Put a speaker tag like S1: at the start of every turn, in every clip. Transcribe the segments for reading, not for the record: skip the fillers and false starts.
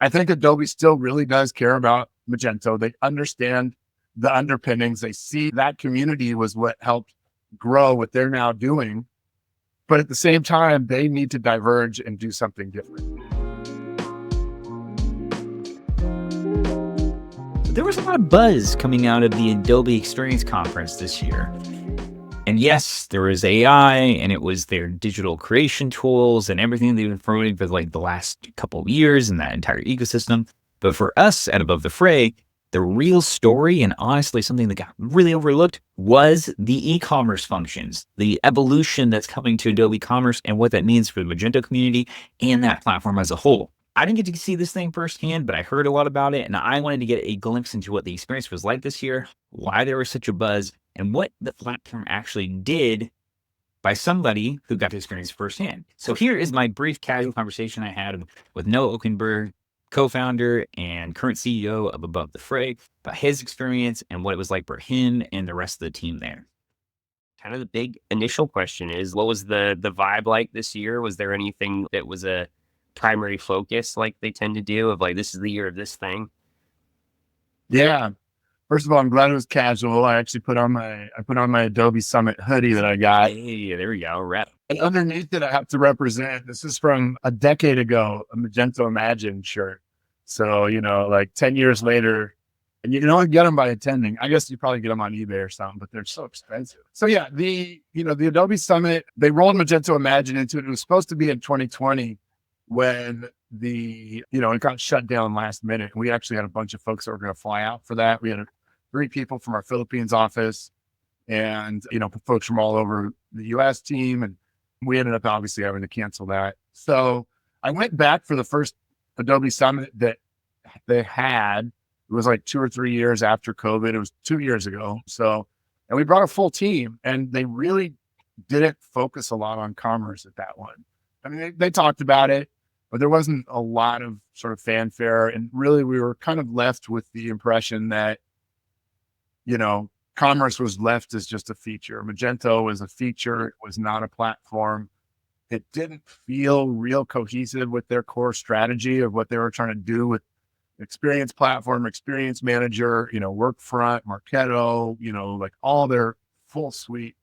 S1: I think Adobe still really does care about Magento. They understand the underpinnings. They see that community was what helped grow what they're now doing. But at the same time, they need to diverge and do something different.
S2: There was a lot of buzz coming out of the Adobe Experience Conference this year. And yes, there was AI and it was their digital creation tools and everything they've been promoting for like the last couple of years and that entire ecosystem. But for us at Above the Fray, the real story, and honestly something that got really overlooked, was the e-commerce functions, the evolution that's coming to Adobe Commerce and what that means for the Magento community and that platform as a whole. I didn't get to see this thing firsthand, but I heard a lot about it, and I wanted to get a glimpse into what the experience was like this year, why there was such a buzz, and what the platform actually did by somebody who got to experience firsthand. So here is my brief casual conversation I had with Noah Oken-Berg, co-founder and current CEO of Above the Fray, about his experience and what it was like for him and the rest of the team there.
S3: Kind of the big initial question is, what was the vibe like this year? Was there anything that was a primary focus like they tend to do of like, this is the year of this thing?
S1: Yeah. First of all, I'm glad it was casual. I actually put on my Adobe Summit hoodie that I got.
S3: Hey, there we go. Rep.
S1: And underneath it, I have to represent, this is from a decade ago, a Magento Imagine shirt. So, like 10 years later, and you can only get them by attending. I guess you probably get them on eBay or something, but they're so expensive. So yeah, the Adobe Summit, they rolled Magento Imagine into it. It was supposed to be in 2020 when it got shut down last minute. We actually had a bunch of folks that were going to fly out for that. We had 3 people from our Philippines office and, folks from all over the US team. And we ended up obviously having to cancel that. So I went back for the first Adobe Summit that they had. It was like 2 or 3 years after COVID. It was 2 years ago. So, and we brought a full team, and they really didn't focus a lot on commerce at that one. I mean, they talked about it, but there wasn't a lot of sort of fanfare. And really, we were kind of left with the impression that, commerce was left as just a feature. Magento was a feature. It was not a platform. It didn't feel real cohesive with their core strategy of what they were trying to do with Experience Platform, Experience Manager, Workfront, Marketo, like all their full suite.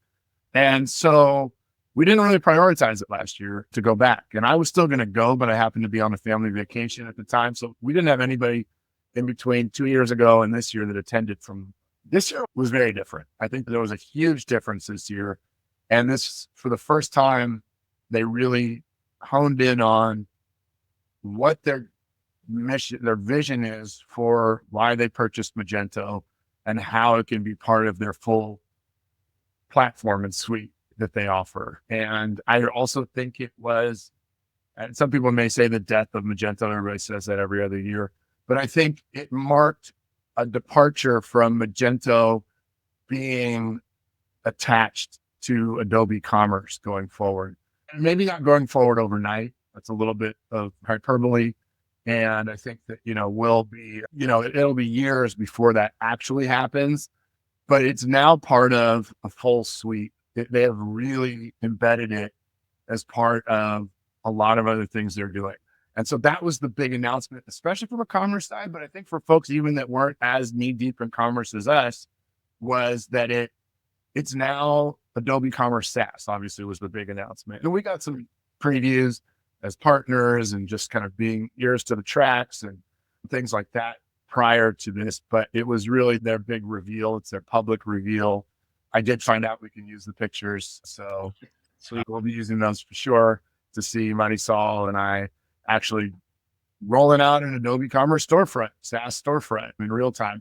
S1: And so we didn't really prioritize it last year to go back. And I was still going to go, but I happened to be on a family vacation at the time. So we didn't have anybody in between 2 years ago and this year that attended from. This year was very different. I think there was a huge difference this year. And this, for the first time, they really honed in on what their mission, their vision is for why they purchased Magento and how it can be part of their full platform and suite that they offer. And I also think it was, and some people may say the death of Magento, everybody says that every other year, but I think it marked a departure from Magento being attached to Adobe Commerce going forward. And maybe not going forward overnight. That's a little bit of hyperbole. And I think that, will be, it'll be years before that actually happens, but it's now part of a full suite. They have really embedded it as part of a lot of other things they're doing. And so that was the big announcement, especially from a commerce side. But I think for folks even that weren't as knee deep in commerce as us, was that it's now Adobe Commerce SaaS, obviously, was the big announcement. And we got some previews as partners and just kind of being ears to the tracks and things like that prior to this. But it was really their big reveal. It's their public reveal. I did find out we can use the pictures. So we'll be using those for sure to see Marisol and I actually rolling out an Adobe Commerce storefront, SaaS storefront in real time.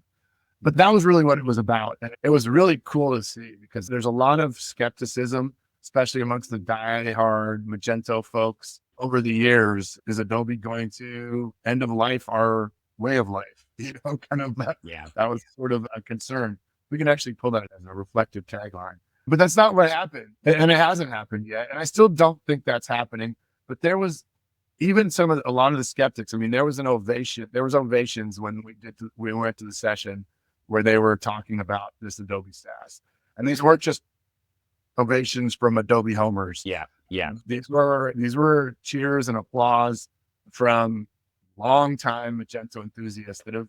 S1: But that was really what it was about. And it was really cool to see because there's a lot of skepticism, especially amongst the diehard Magento folks over the years. Is Adobe going to end of life our way of life? Kind of that.
S3: Yeah.
S1: That was sort of a concern. We can actually pull that as a reflective tagline. But that's not what happened. And it hasn't happened yet. And I still don't think that's happening. But there was even a lot of the skeptics. I mean, there was ovations when we went to the session where they were talking about this Adobe SaaS. And these weren't just ovations from Adobe homers.
S3: Yeah.
S1: These were cheers and applause from longtime Magento enthusiasts that have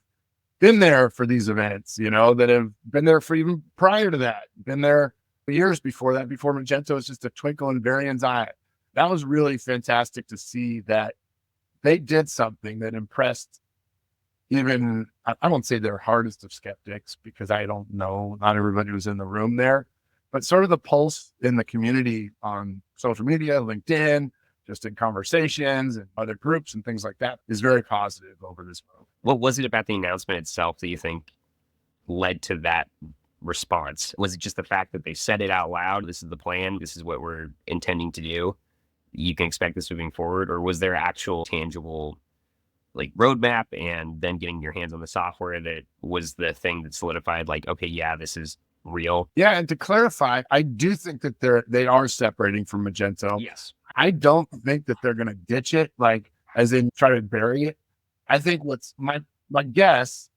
S1: been there for these events, that have been there for even prior to that, been there years before that, before Magento was just a twinkle in Varian's eye. That was really fantastic to see that they did something that impressed even, I won't say their hardest of skeptics, because I don't know, not everybody was in the room there, but sort of the pulse in the community on social media, LinkedIn, just in conversations and other groups and things like that is very positive over this move.
S3: What was it about the announcement itself that you think led to that response? Was it just the fact that they said it out loud? This is the plan. This is what we're intending to do. You can expect this moving forward. Or was there actual tangible like roadmap and then getting your hands on the software that was the thing that solidified like, okay, yeah, this is real?
S1: Yeah. And to clarify, I do think that they are separating from Magento.
S3: Yes.
S1: I don't think that they're going to ditch it, like as in try to bury it. I think what's my guess,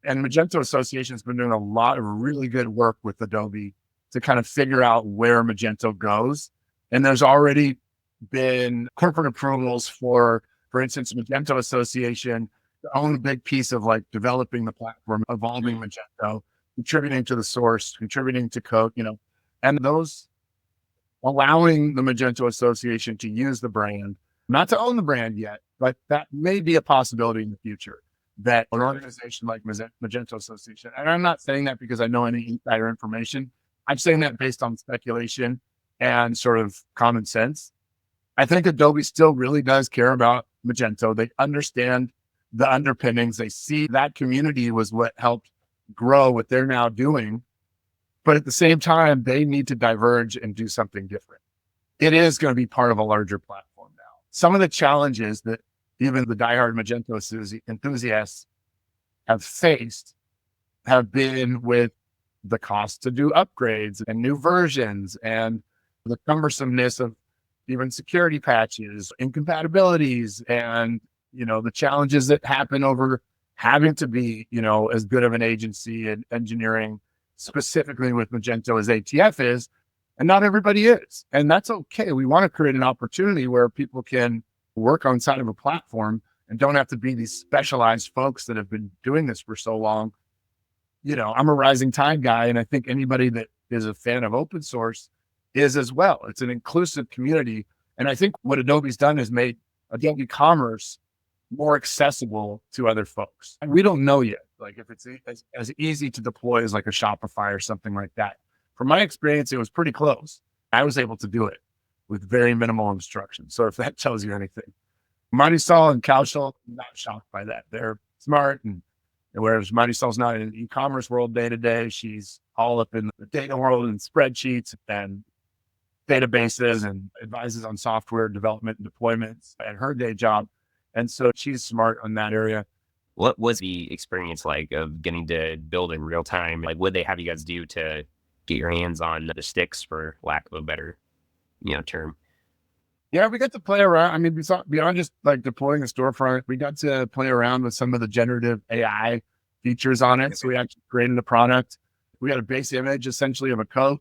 S1: and Magento Association has been doing a lot of really good work with Adobe to kind of figure out where Magento goes. And there's already been corporate approvals for instance, Magento Association to own a big piece of like developing the platform, evolving Magento, contributing to the source, contributing to code, and those allowing the Magento Association to use the brand, not to own the brand yet, but that may be a possibility in the future, that an organization like Magento Association, and I'm not saying that because I know any insider information, I'm saying that based on speculation and sort of common sense. I think Adobe still really does care about Magento. They understand the underpinnings. They see that community was what helped grow what they're now doing. But at the same time, they need to diverge and do something different. It is going to be part of a larger platform now. Some of the challenges that even the diehard Magento enthusiasts have faced have been with the cost to do upgrades and new versions and the cumbersomeness of even security patches, incompatibilities, and, the challenges that happen over having to be, as good of an agency in engineering, specifically with Magento as ATF is, and not everybody is. And that's okay. We want to create an opportunity where people can work on side of a platform and don't have to be these specialized folks that have been doing this for so long. I'm a rising tide guy, and I think anybody that is a fan of open source is as well. It's an inclusive community. And I think what Adobe's done is made Adobe Commerce more accessible to other folks. And we don't know yet, like if it's as easy to deploy as like a Shopify or something like that. From my experience, it was pretty close. I was able to do it with very minimal instructions. So if that tells you anything, Marisol and Kaushal, not shocked by that. They're smart, and whereas Marisol's not in the e-commerce world day to day, she's all up in the data world and spreadsheets and databases and advises on software development and deployments and her day job. And so she's smart on that area.
S3: What was the experience like of getting to build in real time? Like, what did they have you guys do to get your hands on the sticks, for lack of a better, term?
S1: Yeah, we got to play around. I mean, beyond just like deploying the storefront, we got to play around with some of the generative AI features on it. So we actually created a product. We had a base image essentially of a coat,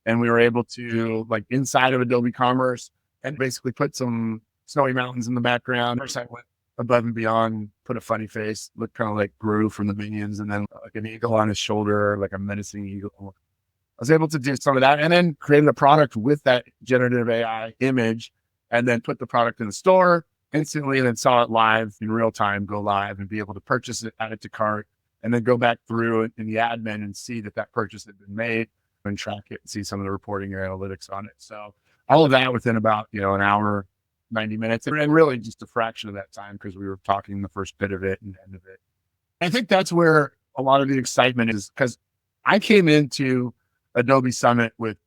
S1: and we were able to, like, inside of Adobe Commerce, and basically put some snowy mountains in the background. First, I went above and beyond, put a funny face, looked kind of like Gru from the Minions, and then like an eagle on his shoulder, like a menacing eagle. I was able to do some of that, and then created a product with that generative AI image, and then put the product in the store instantly, and then saw it live in real time, go live, and be able to purchase it, add it to cart, and then go back through in the admin and see that purchase had been made, and track it and see some of the reporting or analytics on it. So all of that within about, an hour, 90 minutes, and really just a fraction of that time, because we were talking the first bit of it and end of it. I think that's where a lot of the excitement is, because I came into Adobe Summit with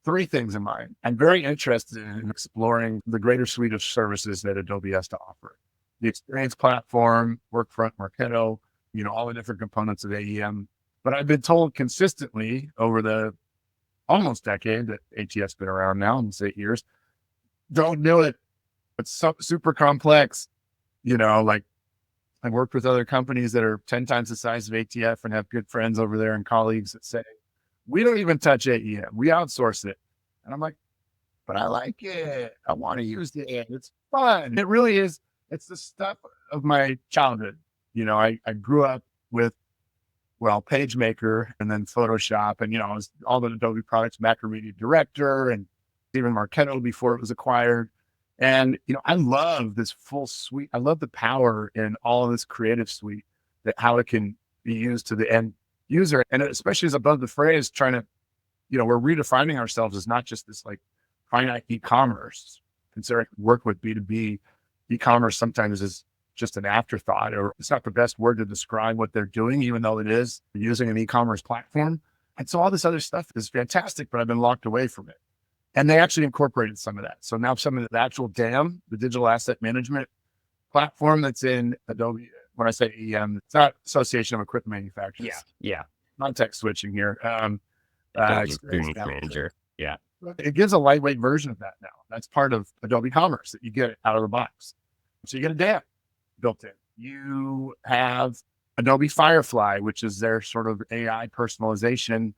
S1: three things in mind. I'm very interested in exploring the greater suite of services that Adobe has to offer. The experience platform, Workfront, Marketo, all the different components of AEM. But I've been told consistently over the almost decade that ATF's been around now, almost 8 years, don't do it. It's super complex. Like, I've worked with other companies that are 10 times the size of ATF and have good friends over there and colleagues that say, we don't even touch AEM. We outsource it. And I'm like, but I like it. I want to use it. It's fun. It really is. It's the stuff of my childhood. I grew up with, PageMaker and then Photoshop, and, I was all the Adobe products, Macromedia Director, and even Marketo before it was acquired. And, I love this full suite. I love the power in all of this creative suite, that how it can be used to the end user. And especially as above the Fray is trying to, we're redefining ourselves as not just this like finite e-commerce. Considering work with B2B, e-commerce sometimes is just an afterthought, or it's not the best word to describe what they're doing, even though it is using an e-commerce platform. And so all this other stuff is fantastic, but I've been locked away from it. And they actually incorporated some of that. So now some of the actual DAM, the digital asset management platform that's in Adobe, when I say EM, it's not Association of Equipment Manufacturers.
S3: Yeah.
S1: Context switching here.
S3: Experience Manager. Yeah.
S1: It gives a lightweight version of that now. That's part of Adobe Commerce that you get out of the box. So you get a DAM built in. You have Adobe Firefly, which is their sort of AI personalization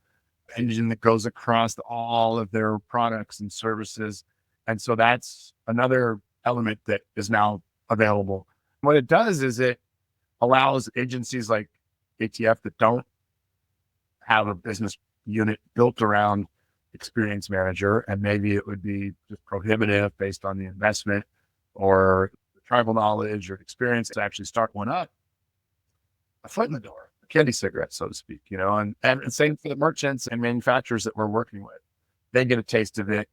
S1: engine that goes across all of their products and services. And so that's another element that is now available. What it does is it allows agencies like ATF that don't have a business unit built around Experience Manager, and maybe it would be just prohibitive based on the investment or the tribal knowledge or experience, to actually start one up, a foot in the door, a candy cigarette, so to speak, and same for the merchants and manufacturers that we're working with. They get a taste of it.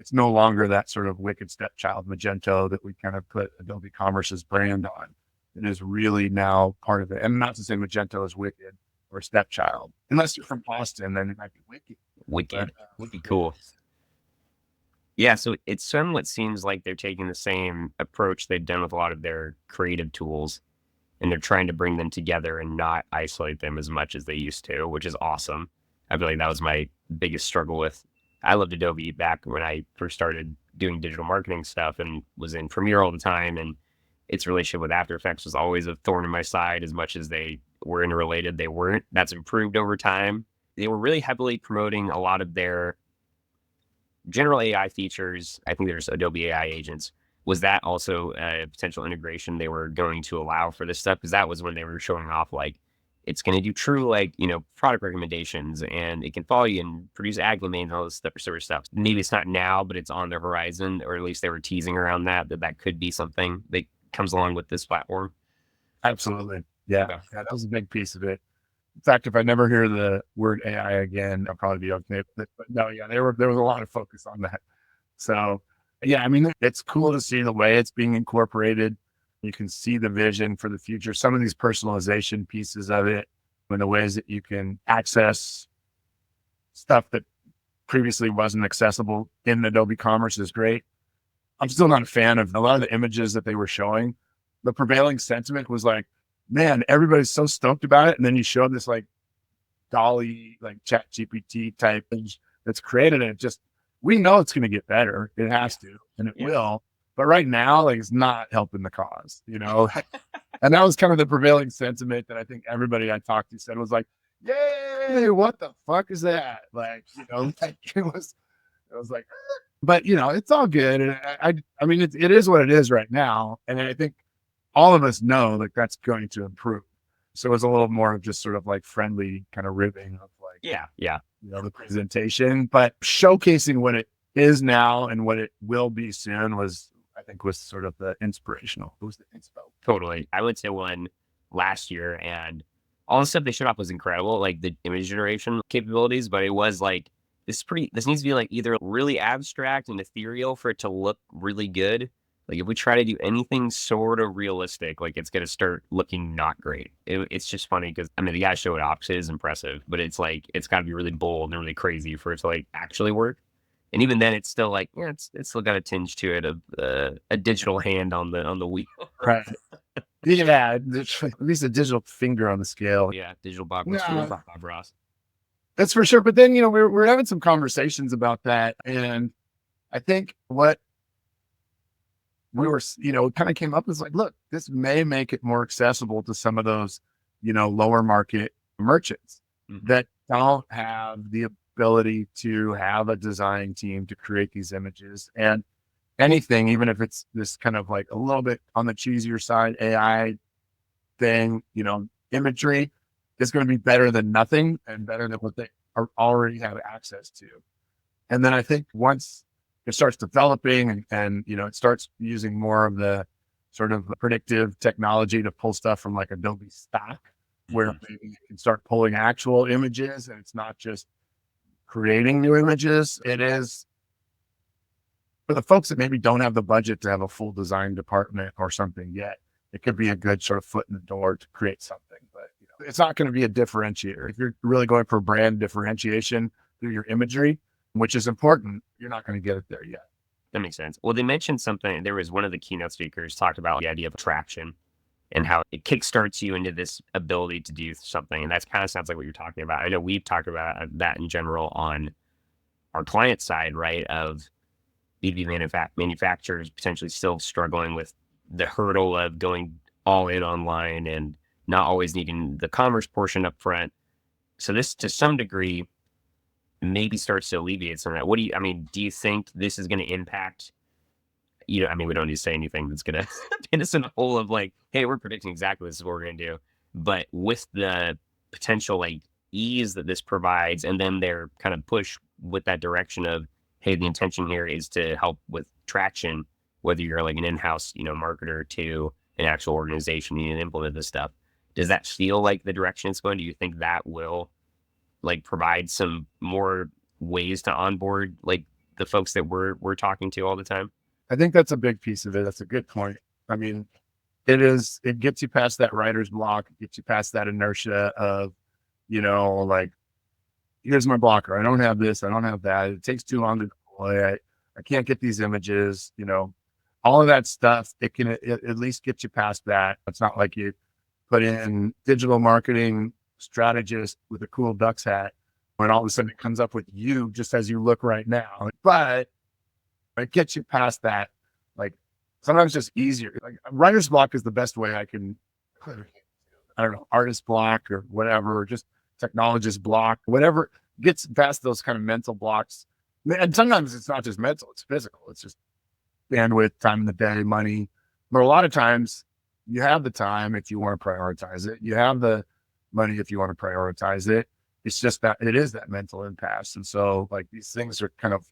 S1: It's no longer that sort of wicked stepchild Magento that we kind of put Adobe Commerce's brand on. It is really now part of it. And not to say Magento is wicked or stepchild. Unless you're from Austin, then it might be wicked.
S3: Would be cool. Yeah, so it somewhat seems like they're taking the same approach they've done with a lot of their creative tools, and they're trying to bring them together and not isolate them as much as they used to, which is awesome. I feel like that was my biggest struggle with. I loved Adobe back when I first started doing digital marketing stuff and was in Premiere all the time, and its relationship with After Effects was always a thorn in my side. As much as they were interrelated, they weren't. That's improved over time. They were really heavily promoting a lot of their general AI features. I think there's Adobe AI agents. Was that also a potential integration they were going to allow for this stuff? Because that was when they were showing off, like, it's going to do true, like, product recommendations, and it can follow you and produce ad domains and all this stuff, sort of stuff. Maybe it's not now, but it's on the horizon, or at least they were teasing around that could be something that comes along with this platform.
S1: Absolutely. Yeah, that was a big piece of it. In fact, if I never hear the word AI again, I'll probably be okay. But no, yeah, there was a lot of focus on that. So yeah, I mean, it's cool to see the way it's being incorporated. You can see the vision for the future. Some of these personalization pieces of it, and the ways that you can access stuff that previously wasn't accessible in Adobe Commerce is great. I'm still not a fan of a lot of the images that they were showing. The prevailing sentiment was like, man, everybody's so stoked about it. And then you show this like Dolly, like Chat GPT type things that's created. And we know it's going to get better. It has to, and it will. But right now, like, it's not helping the cause, And that was kind of the prevailing sentiment that I think everybody I talked to said was like, yay, what the fuck is that? Like, like it was like, but it's all good. And I mean, it is what it is right now. And I think all of us know like that's going to improve. So it was a little more of just sort of like friendly kind of ribbing of like, the presentation, but showcasing what it is now and what it will be soon was sort of the inspirational. It was the inspo.
S3: Totally. I went to one last year, and all the stuff they showed off was incredible, like the image generation capabilities, but it was like, this needs to be like either really abstract and ethereal for it to look really good. Like if we try to do anything sort of realistic, like it's going to start looking not great. It's just funny because, I mean, the guy showed off, it is impressive, but it's like, it's got to be really bold and really crazy for it to like actually work. And even then it's still like, yeah, it's still got a tinge to it of a digital hand on the wheel.
S1: Right. Yeah. At least a digital finger on the scale.
S3: Yeah. Digital Bob Ross.
S1: That's for sure. But then, we're having some conversations about that. And I think what we were, kind of came up as like, look, this may make it more accessible to some of those, lower market merchants that don't have the ability to have a design team to create these images. And anything, even if it's this kind of like a little bit on the cheesier side, AI thing, imagery is going to be better than nothing and better than what they already have access to. And then I think once it starts developing and it starts using more of the sort of predictive technology to pull stuff from like Adobe stock, where maybe you can start pulling actual images and it's not just creating new images. It is for the folks that maybe don't have the budget to have a full design department or something yet. It could be a good sort of foot in the door to create something, but it's not going to be a differentiator. If you're really going for brand differentiation through your imagery, which is important, you're not going to get it there yet.
S3: That makes sense. Well, they mentioned something. There was one of the keynote speakers talked about the idea of traction and how it kickstarts you into this ability to do something. And that kind of sounds like what you're talking about. I know we've talked about that in general on our client side, right? Of BB manufacturers potentially still struggling with the hurdle of going all in online and not always needing the commerce portion up front. So this, to some degree, maybe starts to alleviate some of that. Do you think this is going to impact, we don't need to say anything that's going to pin us in a hole of like, hey, we're predicting exactly this is what we're going to do. But with the potential like ease that this provides, and then their kind of push with that direction of, hey, the intention here is to help with traction, whether you're like an in-house, marketer to an actual organization needing to implement this stuff. Does that feel like the direction it's going? Do you think that will like provide some more ways to onboard like the folks that we're talking to all the time?
S1: I think that's a big piece of it. That's a good point. It gets you past that writer's block, it gets you past that inertia of, like, here's my blocker. I don't have this. I don't have that. It takes too long to deploy. I can't get these images, all of that stuff. It can at least get you past that. It's not like you put in digital marketing strategist with a cool duck's hat when all of a sudden it comes up with you just as you look right now. But it gets you past that. Like sometimes just easier. Like writer's block is the best way I can, I don't know, artist block or whatever, or just technologist block, whatever gets past those kind of mental blocks. And sometimes it's not just mental, it's physical. It's just bandwidth, time in the day, money. But a lot of times you have the time if you want to prioritize it. You have the money if you want to prioritize it. It's just that it is that mental impasse. And so like these things are kind of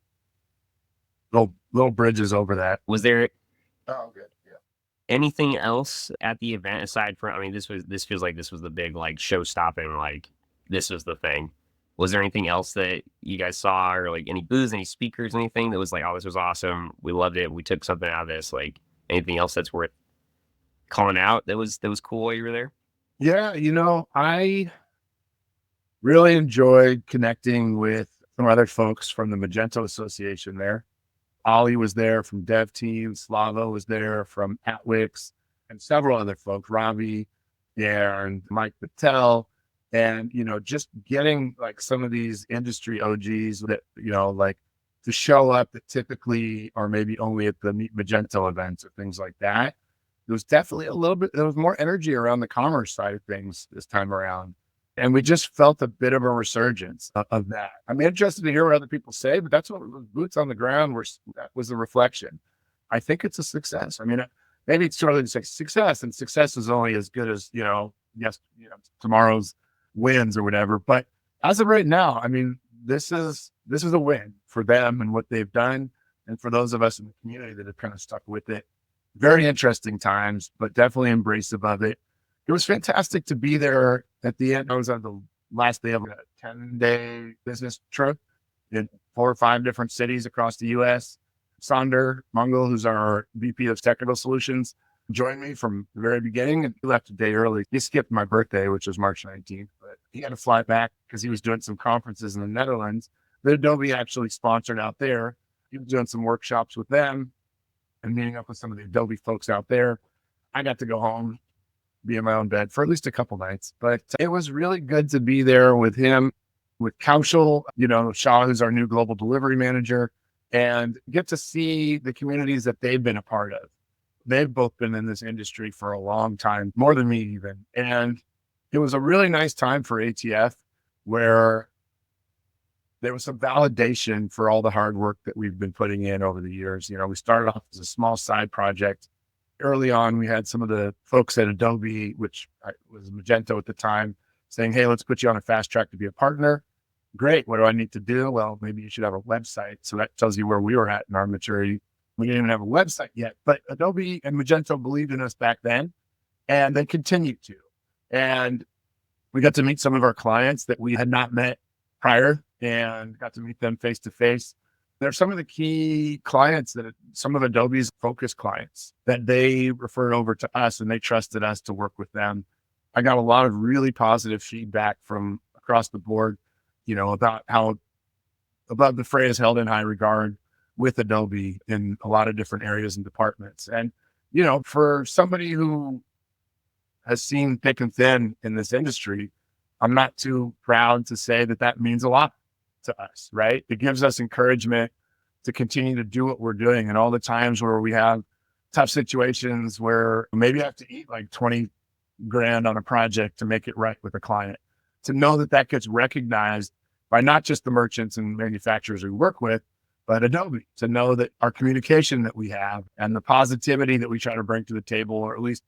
S1: little bridges over that.
S3: Was there
S1: Oh, good. Yeah.
S3: anything else at the event aside from, this feels like this was the big like show stopping, like this was the thing. Was there anything else that you guys saw, or like any booths, any speakers, anything that was like, oh, this was awesome, we loved it, we took something out of this? Like anything else that's worth calling out that was cool while you were there?
S1: Yeah, I really enjoyed connecting with some other folks from the Magento Association there. Ollie was there from Dev Team, Slava was there from Atwix, and several other folks, Ravi there and Mike Patel. And, just getting like some of these industry OGs that, like to show up that typically are maybe only at the Meet Magento events or things like that. There was definitely there was more energy around the commerce side of things this time around. And we just felt a bit of a resurgence of that. I'm interested to hear what other people say, but that's what boots on the ground that was the reflection. I think it's a success. Maybe it's too early to say success, and success is only as good as, tomorrow's wins or whatever. But as of right now, this is a win for them and what they've done. And for those of us in the community that have kind of stuck with it. Very interesting times, but definitely embraced of it. It was fantastic to be there at the end. I was on the last day of a 10-day business trip in 4 or 5 different cities across the US. Sander Mungel, who's our VP of Technical Solutions, joined me from the very beginning, and he left a day early. He skipped my birthday, which was March 19th, but he had to fly back because he was doing some conferences in the Netherlands that Adobe actually sponsored out there. He was doing some workshops with them and meeting up with some of the Adobe folks out there. I got to go home, be in my own bed for at least a couple nights, but it was really good to be there with him, with Kaushal, Shah, who's our new global delivery manager, and get to see the communities that they've been a part of. They've both been in this industry for a long time, more than me even. And it was a really nice time for ATF where there was some validation for all the hard work that we've been putting in over the years. We started off as a small side project. Early on, we had some of the folks at Adobe, which was Magento at the time, saying, hey, let's put you on a fast track to be a partner. Great. What do I need to do? Well, maybe you should have a website. So that tells you where we were at in our maturity. We didn't even have a website yet, but Adobe and Magento believed in us back then, and they continued to. And we got to meet some of our clients that we had not met prior and got to meet them face to face. They're some of the key clients some of Adobe's focus clients that they referred over to us, and they trusted us to work with them. I got a lot of really positive feedback from across the board, about the Fray is held in high regard with Adobe in a lot of different areas and departments. And, for somebody who has seen thick and thin in this industry, I'm not too proud to say that means a lot to us, right? It gives us encouragement to continue to do what we're doing. And all the times where we have tough situations where maybe I have to eat like 20 grand on a project to make it right with a client, to know that gets recognized by not just the merchants and manufacturers we work with, but Adobe, to know that our communication that we have and the positivity that we try to bring to the table, or at least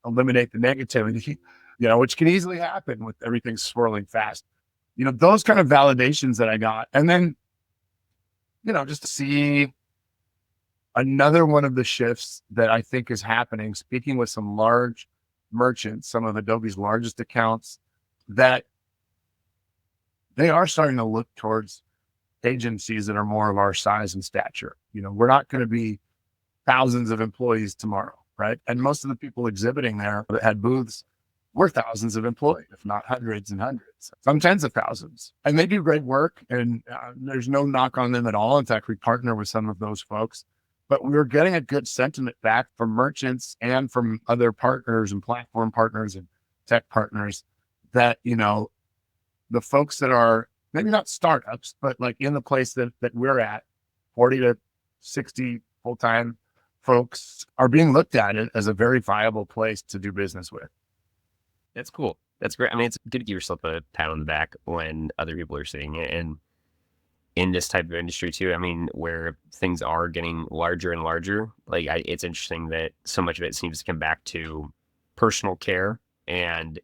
S1: eliminate the negativity, which can easily happen with everything swirling fast. Those kind of validations that I got. And then, just to see another one of the shifts that I think is happening, speaking with some large merchants, some of Adobe's largest accounts, that they are starting to look towards agencies that are more of our size and stature. We're not going to be thousands of employees tomorrow, right? And most of the people exhibiting there that had booths were thousands of employees, if not hundreds and hundreds, some tens of thousands. And they do great work, and there's no knock on them at all. In fact, we partner with some of those folks, but we were getting a good sentiment back from merchants and from other partners and platform partners and tech partners that, the folks that are maybe not startups, but like in the place that we're at, 40 to 60 full-time folks, are being looked at it as a very viable place to do business with.
S3: That's cool. That's great. I mean, it's good to give yourself a pat on the back when other people are seeing it. And in this type of industry too, I mean, where things are getting larger and larger, it's interesting that so much of it seems to come back to personal care and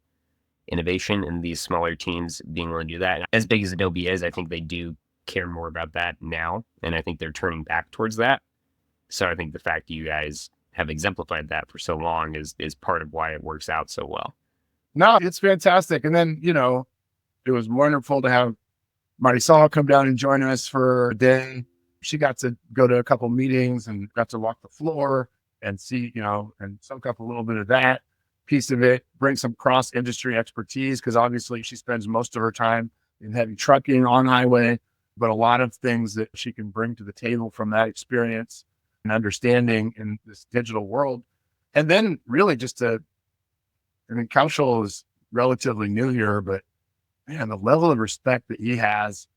S3: innovation, and these smaller teams being willing to do that. And as big as Adobe is, I think they do care more about that now. And I think they're turning back towards that. So I think the fact that you guys have exemplified that for so long is part of why it works out so well.
S1: No, it's fantastic. And then, it was wonderful to have Marisol come down and join us for a day. She got to go to a couple meetings and got to walk the floor and see, and soak up a little bit of that piece of it, bring some cross-industry expertise, because obviously she spends most of her time in heavy trucking on highway, but a lot of things that she can bring to the table from that experience and understanding in this digital world. And then really Kaushal is relatively new here, but man, the level of respect that he has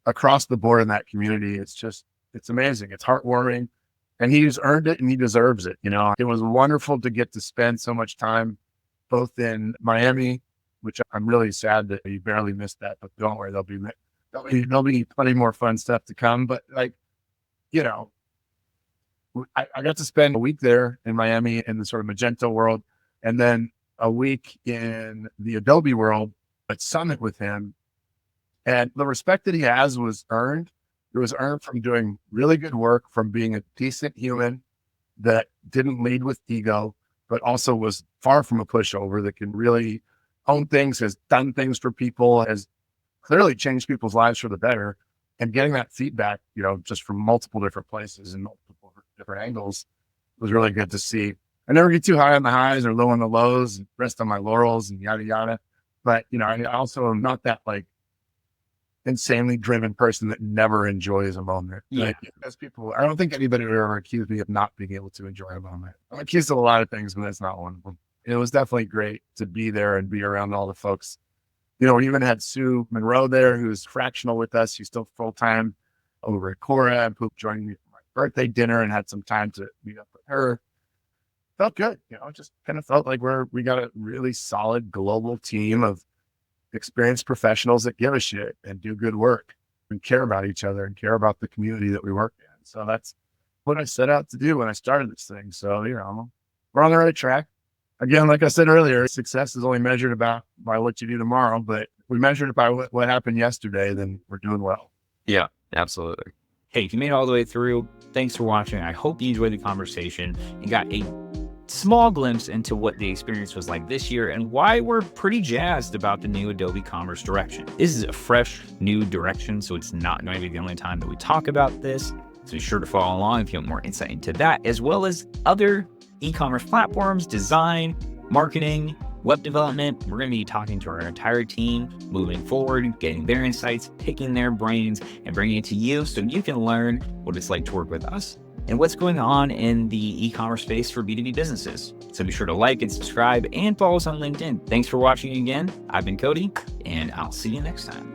S1: across the board in that community, it's amazing. It's heartwarming, and he's earned it and he deserves it. It was wonderful to get to spend so much time both in Miami, which I'm really sad that you barely missed that, but don't worry, there'll be plenty more fun stuff to come. But I got to spend a week there in Miami in the sort of Magento world, and then a week in the Adobe world at Summit with him. And the respect that he has was earned. It was earned from doing really good work, from being a decent human that didn't lead with ego, but also was far from a pushover, that can really own things, has done things for people, has clearly changed people's lives for the better. And getting that feedback, just from multiple different places and multiple different angles was really good to see. I never get too high on the highs or low on the lows and rest on my laurels and yada, yada. But, I also am not that insanely driven person that never enjoys a moment.
S3: Yeah.
S1: As people, I don't think anybody would ever accuse me of not being able to enjoy a moment. I'm accused of a lot of things, but that's not one of them. It was definitely great to be there and be around all the folks. We even had Sue Monroe there, who's fractional with us. She's still full-time over at Cora, and joined me for my birthday dinner and had some time to meet up with her. Felt good, just kind of felt like we got a really solid global team of experienced professionals that give a shit and do good work. and care about each other and care about the community that we work in. So that's what I set out to do when I started this thing. So, we're on the right track. Again, like I said earlier, success is only measured by what you do tomorrow, but if we measured it by what happened yesterday, then we're doing well.
S3: Yeah, absolutely.
S2: Hey, if you made it all the way through, thanks for watching. I hope you enjoyed the conversation and got a small glimpse into what the experience was like this year and why we're pretty jazzed about the new Adobe Commerce direction. This is a fresh, new direction, so it's not going to be the only time that we talk about this. So be sure to follow along if you want more insight into that, as well as other e-commerce platforms, design, marketing, web development. We're going to be talking to our entire team moving forward, getting their insights, picking their brains, and bringing it to you so you can learn what it's like to work with us and what's going on in the e-commerce space for B2B businesses. So be sure to like and subscribe and follow us on LinkedIn. Thanks for watching again. I've been Cody, and I'll see you next time.